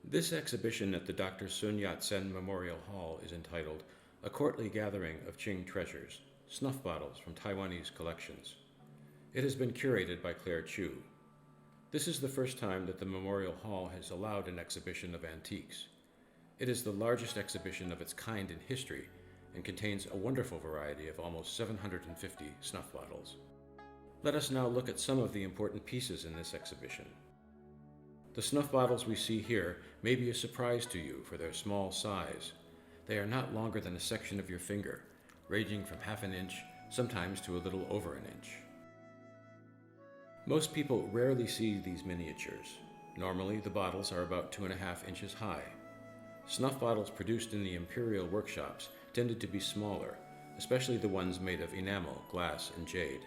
This exhibition at the Dr. Sun Yat-sen Memorial Hall is entitled A Courtly Gathering of Qing Treasures, Snuff Bottles from Taiwanese Collections. It has been curated by Claire Chu. This is the first time that the Memorial Hall has allowed an exhibition of antiques. It is the largest exhibition of its kind in history and contains a wonderful variety of almost 750 snuff bottles. Let us now look at some of the important pieces in this exhibition. The snuff bottles we see here may be a surprise to you for their small size. They are not longer than a section of your finger, ranging from half an inch, sometimes to a little over an inch. Most people rarely see these miniatures. Normally, the bottles are about 2.5 inches high. Snuff bottles produced in the imperial workshops tended to be smaller, especially the ones made of enamel, glass, and jade,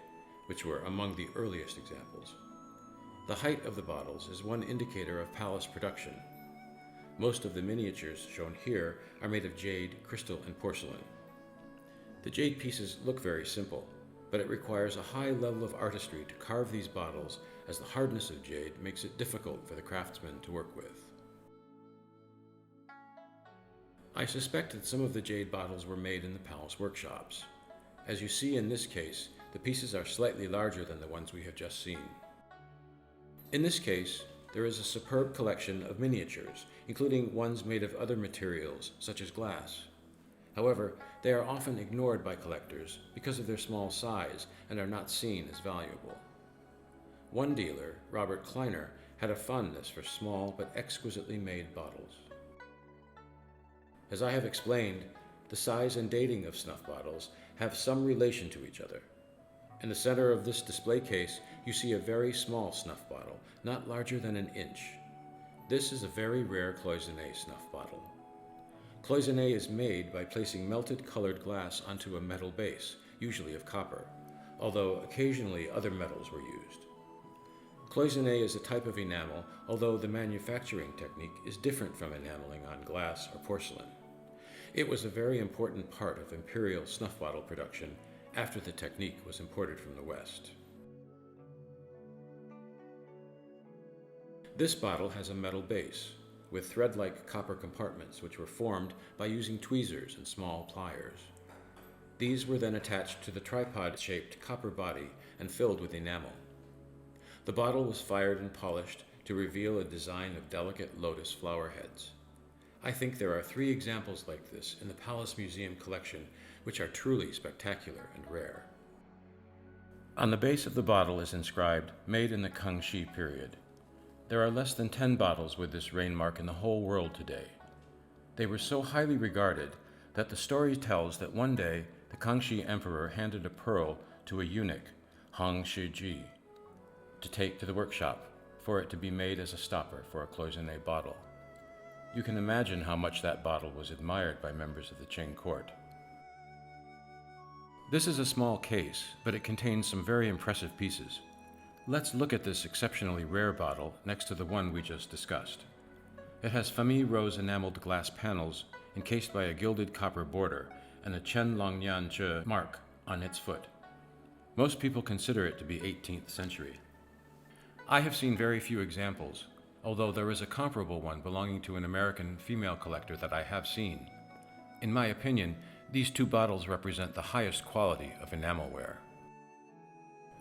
which were among the earliest examples. The height of the bottles is one indicator of palace production. Most of the miniatures shown here are made of jade, crystal, and porcelain. The jade pieces look very simple, but it requires a high level of artistry to carve these bottles, as the hardness of jade makes it difficult for the craftsmen to work with. I suspect that some of the jade bottles were made in the palace workshops. As you see in this case, the pieces are slightly larger than the ones we have just seen. In this case, there is a superb collection of miniatures, including ones made of other materials, such as glass. However, they are often ignored by collectors because of their small size and are not seen as valuable. One dealer, Robert Kleiner, had a fondness for small but exquisitely made bottles. As I have explained, the size and dating of snuff bottles have some relation to each other. In the center of this display case, you see a very small snuff bottle, not larger than an inch. This is a very rare cloisonné snuff bottle. Cloisonné is made by placing melted colored glass onto a metal base, usually of copper, although occasionally other metals were used. Cloisonné is a type of enamel, although the manufacturing technique is different from enameling on glass or porcelain. It was a very important part of imperial snuff bottle production after the technique was imported from the West. This bottle has a metal base, with thread-like copper compartments which were formed by using tweezers and small pliers. These were then attached to the tripod-shaped copper body and filled with enamel. The bottle was fired and polished to reveal a design of delicate lotus flower heads. I think there are 3 examples like this in the Palace Museum collection, which are truly spectacular and rare. On the base of the bottle is inscribed, "Made in the Kangxi period." There are less than 10 bottles with this rain mark in the whole world today. They were so highly regarded that the story tells that one day the Kangxi emperor handed a pearl to a eunuch, Hang Shiji, to take to the workshop for it to be made as a stopper for a cloisonné bottle. You can imagine how much that bottle was admired by members of the Qing court. This is a small case, but it contains some very impressive pieces. Let's look at this exceptionally rare bottle next to the one we just discussed. It has Famille Rose enameled glass panels encased by a gilded copper border and a Chen Longnian Zhe mark on its foot. Most people consider it to be 18th century. I have seen very few examples, although there is a comparable one belonging to an American female collector that I have seen. In my opinion, these 2 bottles represent the highest quality of enamelware.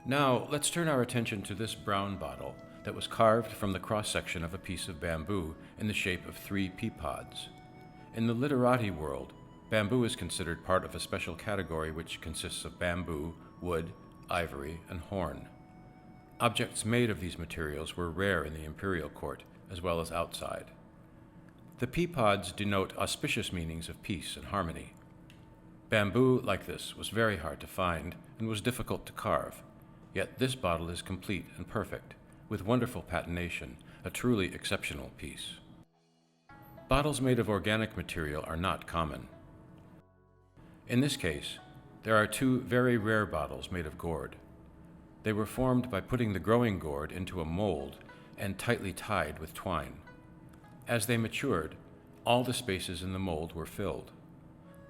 Now, let's turn our attention to this brown bottle that was carved from the cross-section of a piece of bamboo in the shape of 3 pea pods. In the literati world, bamboo is considered part of a special category which consists of bamboo, wood, ivory, and horn. Objects made of these materials were rare in the imperial court, as well as outside. The pea pods denote auspicious meanings of peace and harmony. Bamboo like this was very hard to find and was difficult to carve, yet this bottle is complete and perfect, with wonderful patination, a truly exceptional piece. Bottles made of organic material are not common. In this case, there are 2 very rare bottles made of gourd. They were formed by putting the growing gourd into a mold and tightly tied with twine. As they matured, all the spaces in the mold were filled.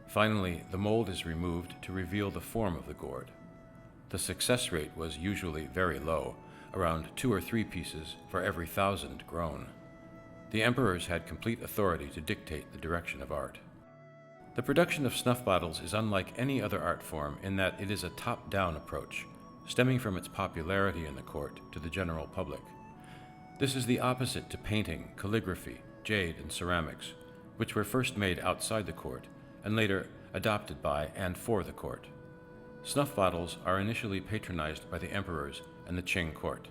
Finally, the mold is removed to reveal the form of the gourd. The success rate was usually very low, around 2 or 3 pieces for every 1,000 grown. The emperors had complete authority to dictate the direction of art. The production of snuff bottles is unlike any other art form in that it is a top-down approach, stemming from its popularity in the court to the general public. This is the opposite to painting, calligraphy, jade, and ceramics, which were first made outside the court and later adopted by and for the court. Snuff bottles are initially patronized by the emperors and the Qing court.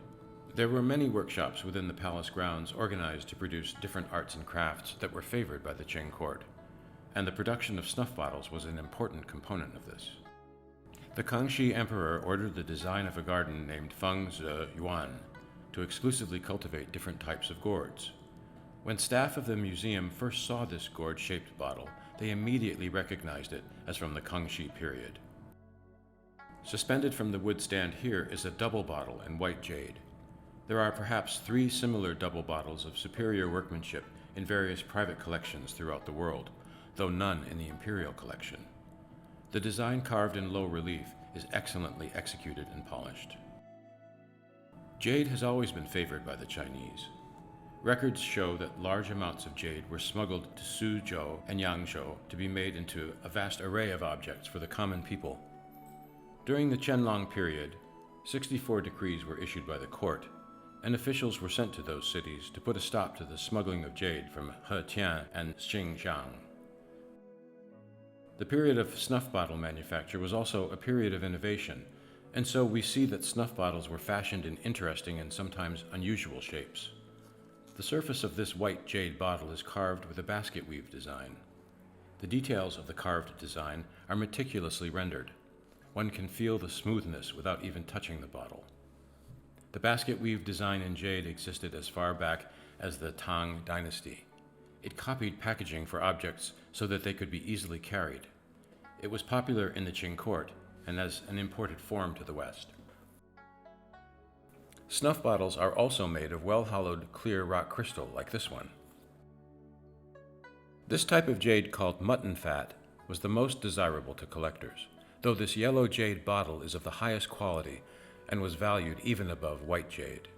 There were many workshops within the palace grounds organized to produce different arts and crafts that were favored by the Qing court, and the production of snuff bottles was an important component of this. The Kangxi emperor ordered the design of a garden named Feng Zi Yuan to exclusively cultivate different types of gourds. When staff of the museum first saw this gourd-shaped bottle, they immediately recognized it as from the Kangxi period. Suspended from the wood stand here is a double bottle in white jade. There are perhaps 3 similar double bottles of superior workmanship in various private collections throughout the world, though none in the imperial collection. The design carved in low relief is excellently executed and polished. Jade has always been favored by the Chinese. Records show that large amounts of jade were smuggled to Suzhou and Yangzhou to be made into a vast array of objects for the common people. During the Qianlong period, 64 decrees were issued by the court, and officials were sent to those cities to put a stop to the smuggling of jade from Hetian and Xinjiang. The period of snuff bottle manufacture was also a period of innovation, and so we see that snuff bottles were fashioned in interesting and sometimes unusual shapes. The surface of this white jade bottle is carved with a basket weave design. The details of the carved design are meticulously rendered. One can feel the smoothness without even touching the bottle. The basket weave design in jade existed as far back as the Tang Dynasty. It copied packaging for objects so that they could be easily carried. It was popular in the Qing court and as an imported form to the West. Snuff bottles are also made of well-hollowed clear rock crystal like this one. This type of jade, called mutton fat, was the most desirable to collectors, though this yellow jade bottle is of the highest quality and was valued even above white jade.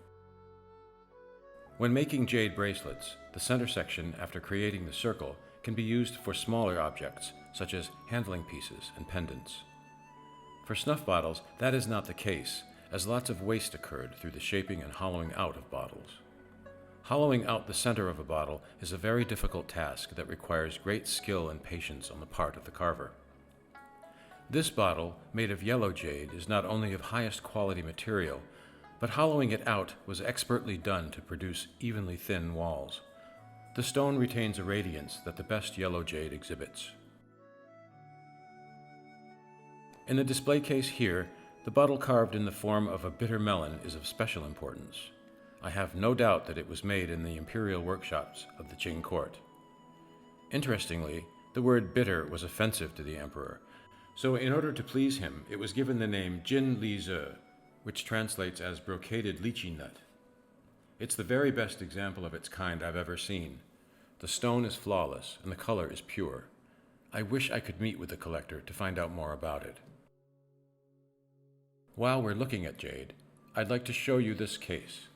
When making jade bracelets, the center section, after creating the circle, can be used for smaller objects, such as handling pieces and pendants. For snuff bottles, that is not the case, as lots of waste occurred through the shaping and hollowing out of bottles. Hollowing out the center of a bottle is a very difficult task that requires great skill and patience on the part of the carver. This bottle, made of yellow jade, is not only of highest quality material, but hollowing it out was expertly done to produce evenly thin walls. The stone retains a radiance that the best yellow jade exhibits. In the display case here, the bottle carved in the form of a bitter melon is of special importance. I have no doubt that it was made in the imperial workshops of the Qing court. Interestingly, the word bitter was offensive to the emperor, so in order to please him, it was given the name Jin Li Zi, which translates as brocaded lychee nut. It's the very best example of its kind I've ever seen. The stone is flawless and the color is pure. I wish I could meet with the collector to find out more about it. While we're looking at jade, I'd like to show you this case.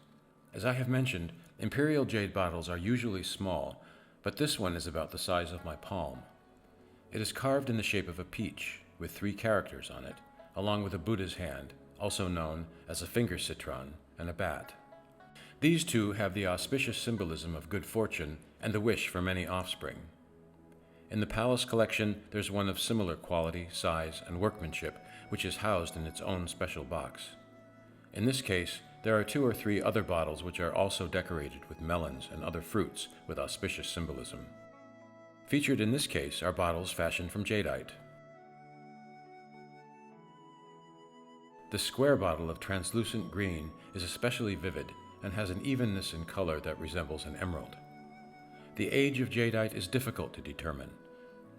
As I have mentioned, imperial jade bottles are usually small, but this one is about the size of my palm. It is carved in the shape of a peach, with 3 characters on it, along with a Buddha's hand, also known as a finger citron, and a bat. These 2 have the auspicious symbolism of good fortune and the wish for many offspring. In the palace collection, there's one of similar quality, size, and workmanship, which is housed in its own special box. In this case, there are 2 or 3 other bottles which are also decorated with melons and other fruits with auspicious symbolism. Featured in this case are bottles fashioned from jadeite. The square bottle of translucent green is especially vivid and has an evenness in color that resembles an emerald. The age of jadeite is difficult to determine.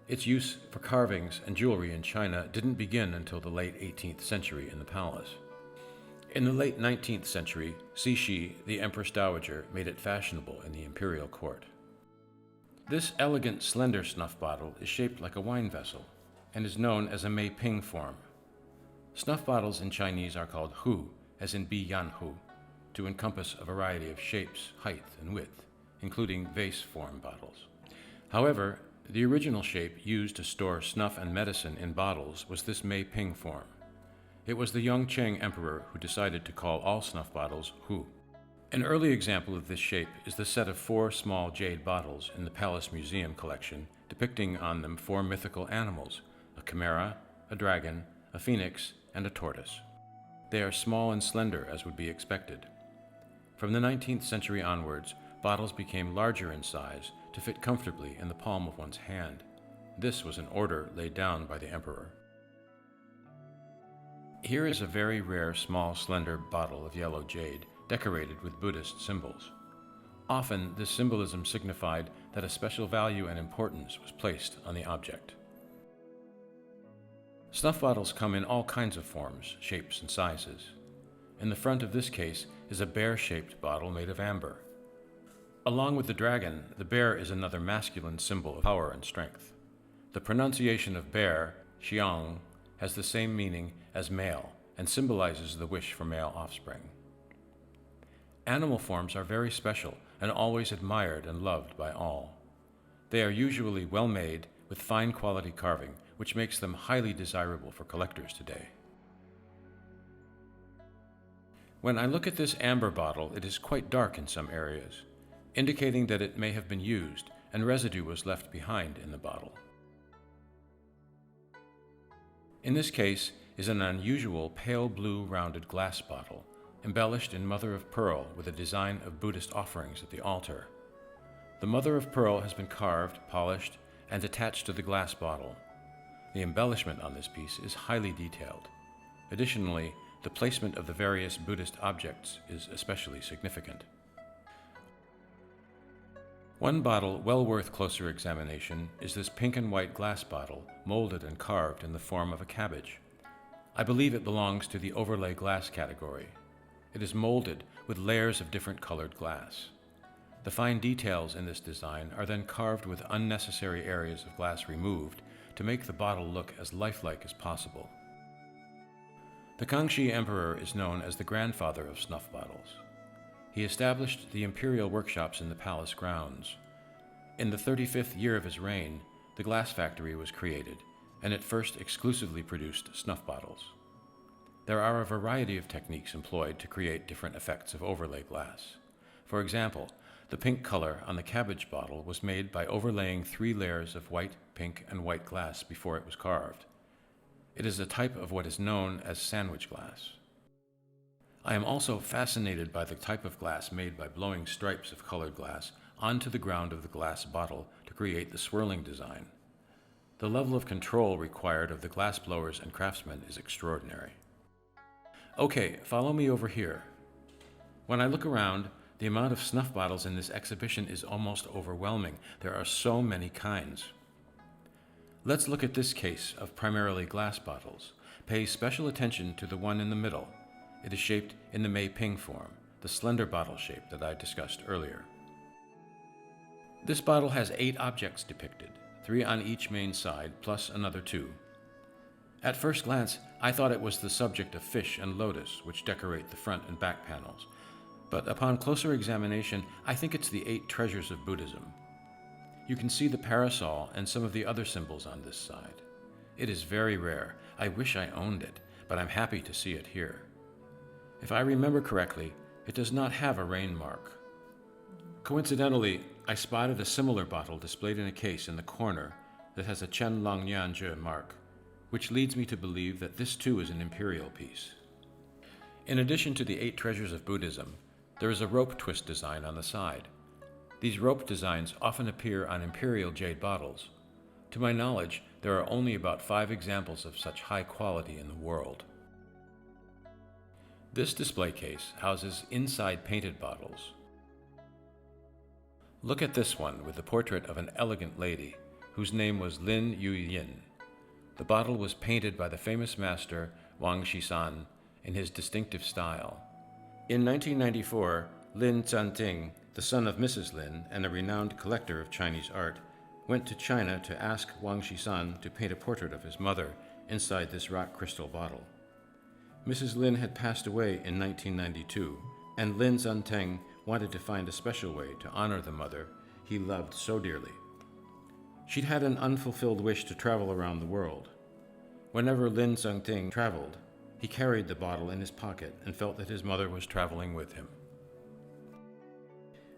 Its use for carvings and jewelry in China didn't begin until the late 18th century in the palace. In the late 19th century, Cixi, the Empress Dowager, made it fashionable in the imperial court. This elegant, slender snuff bottle is shaped like a wine vessel and is known as a Mei Ping form. Snuff bottles in Chinese are called hu, as in bi yan hu, to encompass a variety of shapes, height, and width. including vase form bottles. However, the original shape used to store snuff and medicine in bottles was this Mei Ping form. It was the Yongcheng emperor who decided to call all snuff bottles Hu. An early example of this shape is the set of 4 small jade bottles in the Palace Museum collection, depicting on them 4 mythical animals: a chimera, a dragon, a phoenix, and a tortoise. They are small and slender, as would be expected. From the 19th century onwards, bottles became larger in size to fit comfortably in the palm of one's hand. This was an order laid down by the emperor. Here is a very rare small slender bottle of yellow jade decorated with Buddhist symbols. Often this symbolism signified that a special value and importance was placed on the object. Snuff bottles come in all kinds of forms, shapes, and sizes. In the front of this case is a bear-shaped bottle made of amber. Along with the dragon, the bear is another masculine symbol of power and strength. The pronunciation of bear, xiang, has the same meaning as male and symbolizes the wish for male offspring. Animal forms are very special and always admired and loved by all. They are usually well made with fine quality carving, which makes them highly desirable for collectors today. When I look at this amber bottle, it is quite dark in some areas, indicating that it may have been used and residue was left behind in the bottle. In this case is an unusual pale blue rounded glass bottle, embellished in mother of pearl with a design of Buddhist offerings at the altar. The mother of pearl has been carved, polished, and attached to the glass bottle. The embellishment on this piece is highly detailed. Additionally, the placement of the various Buddhist objects is especially significant. One bottle well worth closer examination is this pink and white glass bottle, molded and carved in the form of a cabbage. I believe it belongs to the overlay glass category. It is molded with layers of different colored glass. The fine details in this design are then carved with unnecessary areas of glass removed to make the bottle look as lifelike as possible. The Kangxi Emperor is known as the grandfather of snuff bottles. He established the imperial workshops in the palace grounds. In the 35th year of his reign, the glass factory was created, and it first exclusively produced snuff bottles. There are a variety of techniques employed to create different effects of overlay glass. For example, the pink color on the cabbage bottle was made by overlaying 3 layers of white, pink, and white glass before it was carved. It is a type of what is known as sandwich glass. I am also fascinated by the type of glass made by blowing stripes of colored glass onto the ground of the glass bottle to create the swirling design. The level of control required of the glass blowers and craftsmen is extraordinary. Okay, follow me over here. When I look around, the amount of snuff bottles in this exhibition is almost overwhelming. There are so many kinds. Let's look at this case of primarily glass bottles. Pay special attention to the one in the middle. It is shaped in the Mei Ping form, the slender bottle shape that I discussed earlier. This bottle has 8 objects depicted, 3 on each main side, plus another 2. At first glance, I thought it was the subject of fish and lotus, which decorate the front and back panels. But upon closer examination, I think it's the 8 treasures of Buddhism. You can see the parasol and some of the other symbols on this side. It is very rare. I wish I owned it, but I'm happy to see it here. If I remember correctly, it does not have a rain mark. Coincidentally, I spotted a similar bottle displayed in a case in the corner that has a Chen Long Nianzhe mark, which leads me to believe that this too is an imperial piece. In addition to the 8 treasures of Buddhism, there is a rope twist design on the side. These rope designs often appear on imperial jade bottles. To my knowledge, there are only about 5 examples of such high quality in the world. This display case houses inside painted bottles. Look at this one with the portrait of an elegant lady whose name was Lin Yuyin. The bottle was painted by the famous master Wang Shisan in his distinctive style. In 1994, Lin Zhanting, the son of Mrs. Lin and a renowned collector of Chinese art, went to China to ask Wang Shisan to paint a portrait of his mother inside this rock crystal bottle. Mrs. Lin had passed away in 1992, and Lin Zhanting wanted to find a special way to honor the mother he loved so dearly. She'd had an unfulfilled wish to travel around the world. Whenever Lin Zhengting traveled, he carried the bottle in his pocket and felt that his mother was traveling with him.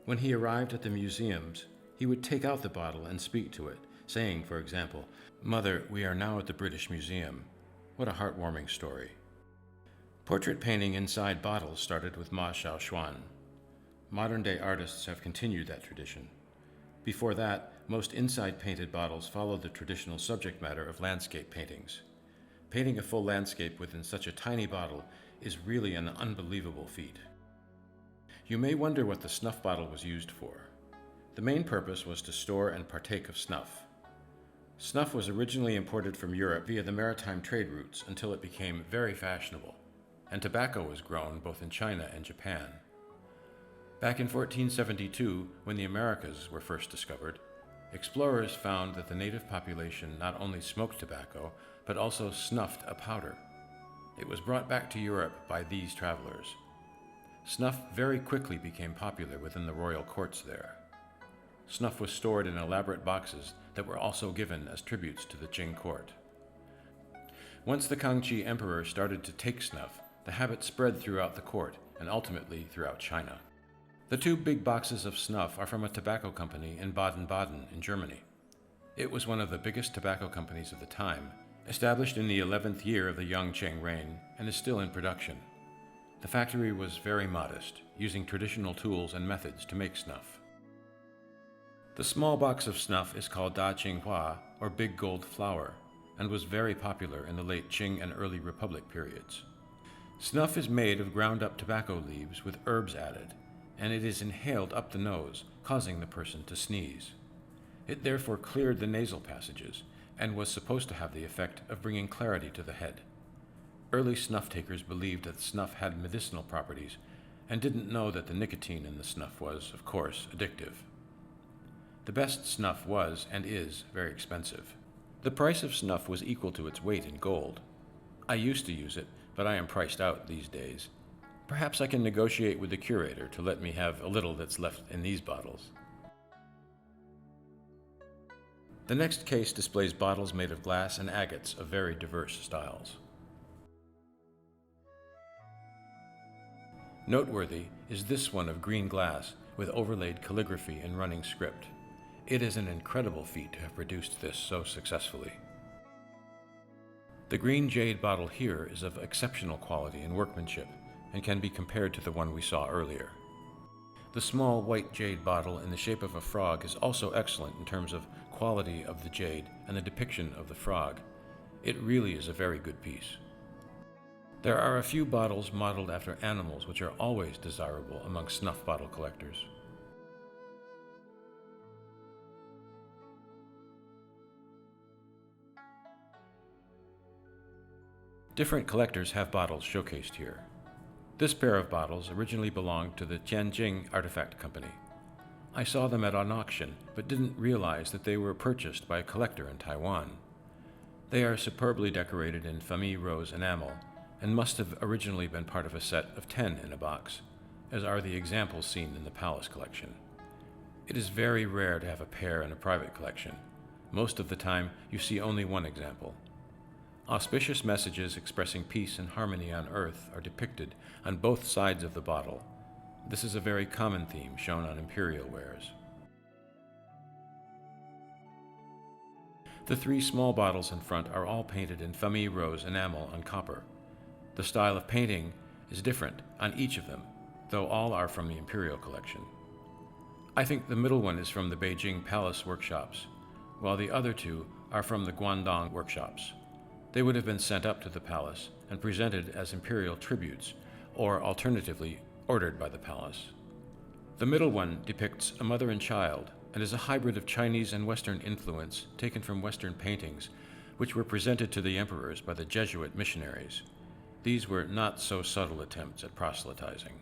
When he arrived at the museums, he would take out the bottle and speak to it, saying, for example, "Mother, we are now at the British Museum." What a heartwarming story. Portrait painting inside bottles started with Ma Xiaoshuan. Modern-day artists have continued that tradition. Before that, most inside painted bottles followed the traditional subject matter of landscape paintings. Painting a full landscape within such a tiny bottle is really an unbelievable feat. You may wonder what the snuff bottle was used for. The main purpose was to store and partake of snuff. Snuff was originally imported from Europe via the maritime trade routes until it became very fashionable, and tobacco was grown both in China and Japan. Back in 1472, when the Americas were first discovered, explorers found that the native population not only smoked tobacco, but also snuffed a powder. It was brought back to Europe by these travelers. Snuff very quickly became popular within the royal courts there. Snuff was stored in elaborate boxes that were also given as tributes to the Qing court. Once the Kangxi emperor started to take snuff, the habit spread throughout the court and ultimately throughout China. The two big boxes of snuff are from a tobacco company in Baden-Baden in Germany. It was one of the biggest tobacco companies of the time, established in the 11th year of the Yangcheng reign, and is still in production. The factory was very modest, using traditional tools and methods to make snuff. The small box of snuff is called Da Qinghua, or Big Gold Flower, and was very popular in the late Qing and early Republic periods. Snuff is made of ground-up tobacco leaves with herbs added, and it is inhaled up the nose, causing the person to sneeze. It therefore cleared the nasal passages, and was supposed to have the effect of bringing clarity to the head. Early snuff takers believed that snuff had medicinal properties, and didn't know that the nicotine in the snuff was, of course, addictive. The best snuff was, and is, very expensive. The price of snuff was equal to its weight in gold. I used to use it, but I am priced out these days. Perhaps I can negotiate with the curator to let me have a little that's left in these bottles. The next case displays bottles made of glass and agates of very diverse styles. Noteworthy is this one of green glass with overlaid calligraphy and running script. It is an incredible feat to have produced this so successfully. The green jade bottle here is of exceptional quality and workmanship, and can be compared to the one we saw earlier. The small white jade bottle in the shape of a frog is also excellent in terms of quality of the jade and the depiction of the frog. It really is a very good piece. There are a few bottles modeled after animals which are always desirable among snuff bottle collectors. Different collectors have bottles showcased here. This pair of bottles originally belonged to the Tianjin Artifact Company. I saw them at an auction, but didn't realize that they were purchased by a collector in Taiwan. They are superbly decorated in Famille Rose enamel, and must have originally been part of a set of 10 in a box, as are the examples seen in the Palace collection. It is very rare to have a pair in a private collection. Most of the time, you see only one example. Auspicious messages expressing peace and harmony on earth are depicted on both sides of the bottle. This is a very common theme shown on imperial wares. The three small bottles in front are all painted in Famille Rose enamel on copper. The style of painting is different on each of them, though all are from the imperial collection. I think the middle one is from the Beijing Palace workshops, while the other two are from the Guangdong workshops. They would have been sent up to the palace and presented as imperial tributes, or alternatively, ordered by the palace. The middle one depicts a mother and child, and is a hybrid of Chinese and Western influence taken from Western paintings, which were presented to the emperors by the Jesuit missionaries. These were not so subtle attempts at proselytizing.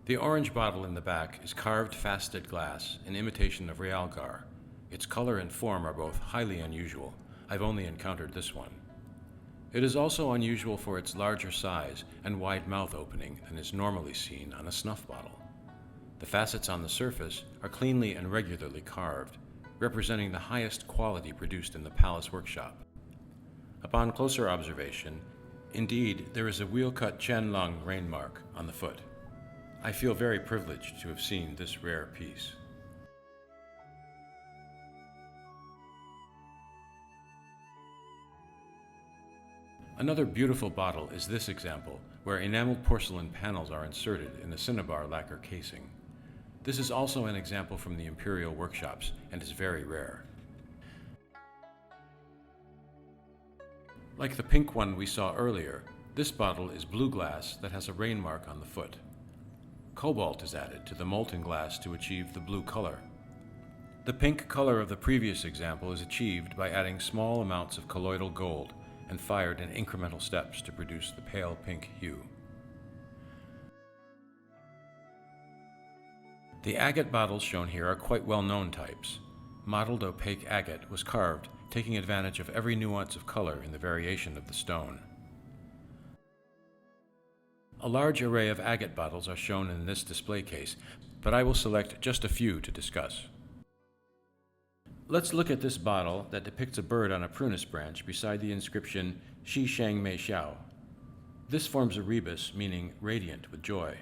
The orange bottle in the back is carved faceted glass in imitation of realgar. Its color and form are both highly unusual. I've only encountered this one. It is also unusual for its larger size and wide mouth opening than is normally seen on a snuff bottle. The facets on the surface are cleanly and regularly carved, representing the highest quality produced in the palace workshop. Upon closer observation, indeed, there is a wheel-cut Qianlong rain mark on the foot. I feel very privileged to have seen this rare piece. Another beautiful bottle is this example, where enameled porcelain panels are inserted in a cinnabar lacquer casing. This is also an example from the imperial workshops and is very rare. Like the pink one we saw earlier, this bottle is blue glass that has a rain mark on the foot. Cobalt is added to the molten glass to achieve the blue color. The pink color of the previous example is achieved by adding small amounts of colloidal gold and fired in incremental steps to produce the pale pink hue. The agate bottles shown here are quite well-known types. Mottled opaque agate was carved, taking advantage of every nuance of color in the variation of the stone. A large array of agate bottles are shown in this display case, but I will select just a few to discuss. Let's look at this bottle that depicts a bird on a prunus branch beside the inscription Shi Sheng Mei Xiao. This forms a rebus meaning radiant with joy.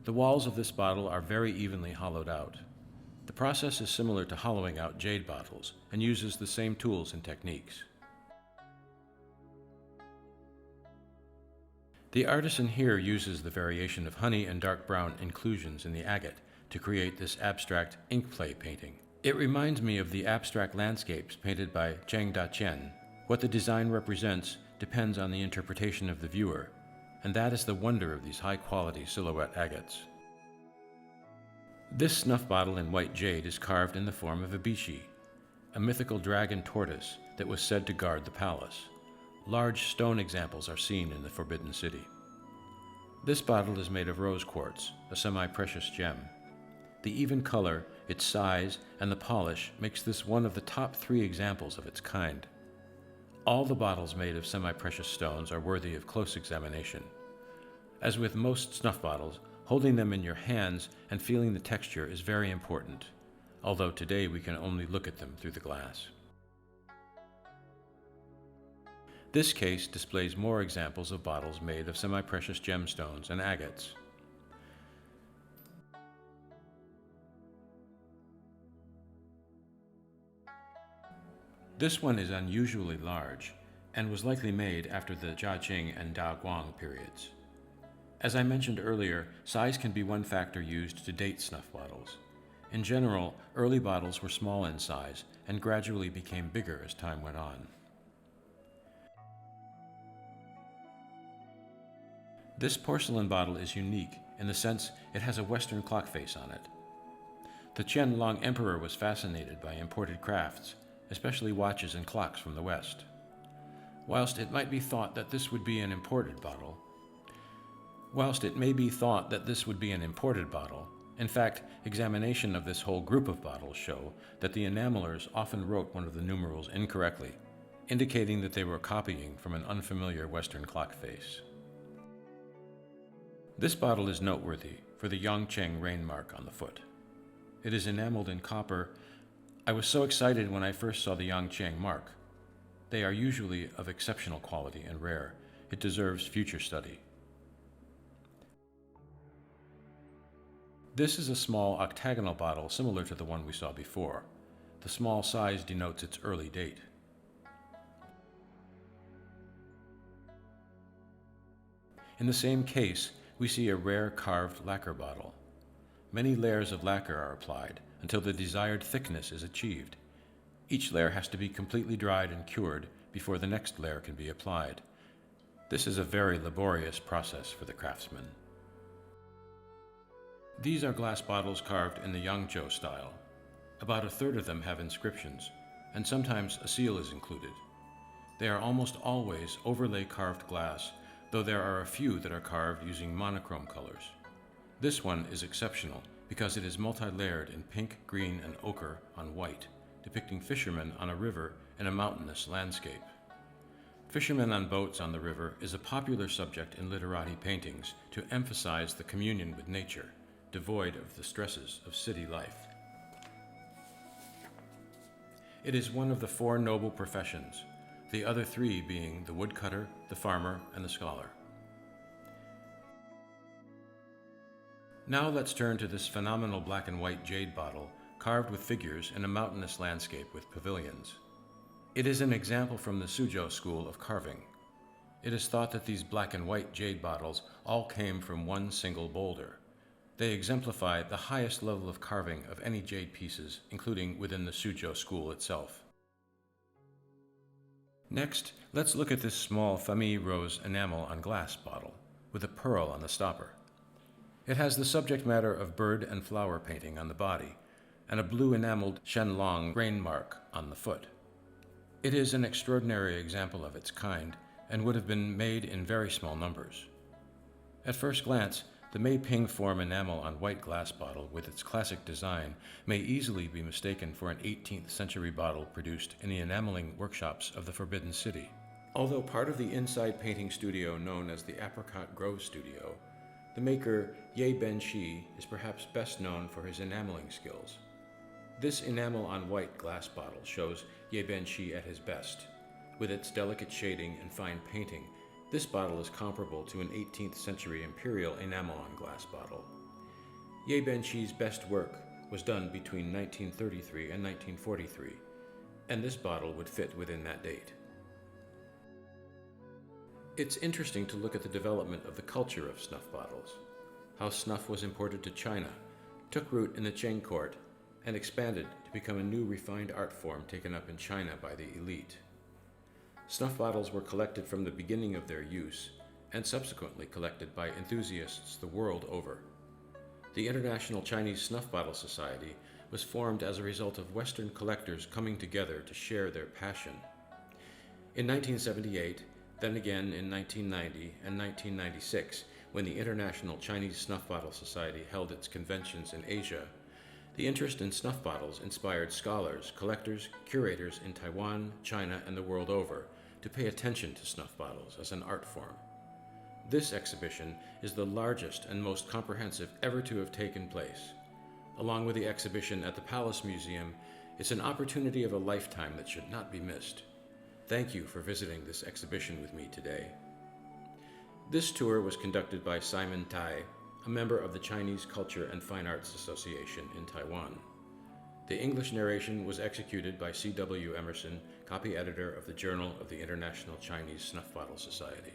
The walls of this bottle are very evenly hollowed out. The process is similar to hollowing out jade bottles and uses the same tools and techniques. The artisan here uses the variation of honey and dark brown inclusions in the agate to create this abstract ink play painting. It reminds me of the abstract landscapes painted by Zheng Daqian. What the design represents depends on the interpretation of the viewer, and that is the wonder of these high-quality silhouette agates. This snuff bottle in white jade is carved in the form of a bishi, a mythical dragon tortoise that was said to guard the palace. Large stone examples are seen in the Forbidden City. This bottle is made of rose quartz, a semi-precious gem. The even color, its size, and the polish makes this one of the top 3 examples of its kind. All the bottles made of semi-precious stones are worthy of close examination. As with most snuff bottles, holding them in your hands and feeling the texture is very important, although today we can only look at them through the glass. This case displays more examples of bottles made of semi-precious gemstones and agates. This one is unusually large and was likely made after the Jiaqing and Daguang periods. As I mentioned earlier, size can be one factor used to date snuff bottles. In general, early bottles were small in size and gradually became bigger as time went on. This porcelain bottle is unique in the sense it has a Western clock face on it. The Qianlong Emperor was fascinated by imported crafts, especially watches and clocks from the West. Whilst it may be thought that this would be an imported bottle, in fact, examination of this whole group of bottles show that the enamelers often wrote one of the numerals incorrectly, indicating that they were copying from an unfamiliar Western clock face. This bottle is noteworthy for the Yongcheng rain mark on the foot. It is enameled in copper. I was so excited when I first saw the Yongcheng mark. They are usually of exceptional quality and rare. It deserves future study. This is a small octagonal bottle similar to the one we saw before. The small size denotes its early date. In the same case, we see a rare carved lacquer bottle. Many layers of lacquer are applied until the desired thickness is achieved. Each layer has to be completely dried and cured before the next layer can be applied. This is a very laborious process for the craftsman. These are glass bottles carved in the Yangzhou style. About a third of them have inscriptions, and sometimes a seal is included. They are almost always overlay carved glass, though there are a few that are carved using monochrome colors. This one is exceptional because it is multi-layered in pink, green, and ochre on white, depicting fishermen on a river in a mountainous landscape. Fishermen on boats on the river is a popular subject in literati paintings to emphasize the communion with nature, devoid of the stresses of city life. It is one of the four noble professions, the other three being the woodcutter, the farmer, and the scholar. Now let's turn to this phenomenal black and white jade bottle carved with figures in a mountainous landscape with pavilions. It is an example from the Suzhou school of carving. It is thought that these black and white jade bottles all came from one single boulder. They exemplify the highest level of carving of any jade pieces, including within the Suzhou school itself. Next, let's look at this small famille rose enamel on glass bottle, with a pearl on the stopper. It has the subject matter of bird and flower painting on the body, and a blue enameled Shenlong grain mark on the foot. It is an extraordinary example of its kind, and would have been made in very small numbers. At first glance, the Meiping form enamel on white glass bottle with its classic design may easily be mistaken for an 18th century bottle produced in the enameling workshops of the Forbidden City. Although part of the inside painting studio known as the Apricot Grove Studio, the maker Ye Benshi is perhaps best known for his enameling skills. This enamel on white glass bottle shows Ye Benshi at his best. With its delicate shading and fine painting, this bottle is comparable to an 18th century imperial enamel on glass bottle. Ye Benshi's best work was done between 1933 and 1943, and this bottle would fit within that date. It's interesting to look at the development of the culture of snuff bottles, how snuff was imported to China, took root in the Qing court, and expanded to become a new refined art form taken up in China by the elite. Snuff bottles were collected from the beginning of their use, and subsequently collected by enthusiasts the world over. The International Chinese Snuff Bottle Society was formed as a result of Western collectors coming together to share their passion. In 1978, then again in 1990 and 1996, when the International Chinese Snuff Bottle Society held its conventions in Asia, the interest in snuff bottles inspired scholars, collectors, curators in Taiwan, China, and the world over to pay attention to snuff bottles as an art form. This exhibition is the largest and most comprehensive ever to have taken place. Along with the exhibition at the Palace Museum, it's an opportunity of a lifetime that should not be missed. Thank you for visiting this exhibition with me today. This tour was conducted by Simon Tai, a member of the Chinese Culture and Fine Arts Association in Taiwan. The English narration was executed by C.W. Emerson, copy editor of the Journal of the International Chinese Snuff Bottle Society.